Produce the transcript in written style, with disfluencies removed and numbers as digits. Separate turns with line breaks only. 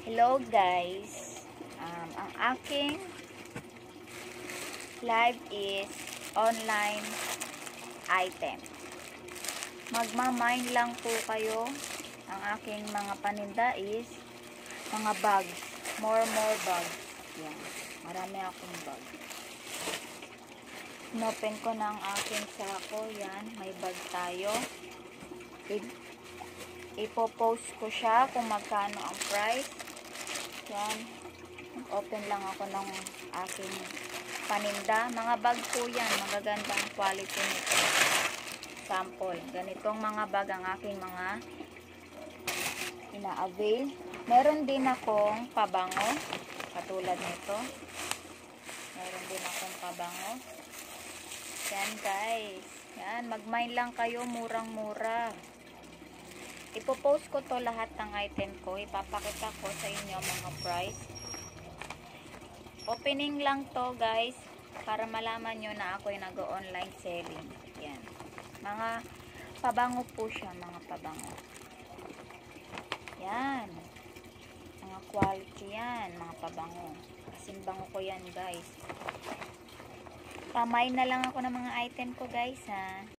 Hello guys, ang aking live is online item. Magmamine lang po kayo. Ang aking mga paninda is mga bags, more bags. Yan, marami akong bag. Inopen ko na ang aking sako. Yan, may bag tayo. Ipopost ko siya kung magkano ang price. Yan. Open lang ako ng aking paninda. Mga bag po yan. Magaganda ang quality nito. Sample. Ganitong mga bag ang aking mga ina-avail. Meron din akong pabango. Katulad nito. Meron din akong pabango. Yan guys. Yan. Mag-mine lang kayo. Murang-mura. Ipopost ko to lahat ng item ko. Ipapakita ko sa inyo mga price. Opening lang to guys. Para malaman nyo na ako'y nag-online selling. Yan. Mga pabango po siya. Mga pabango. Yan. Mga quality yan. Mga pabango. Kasing bango ko yan guys. Pamay na lang ako ng mga item ko guys ha.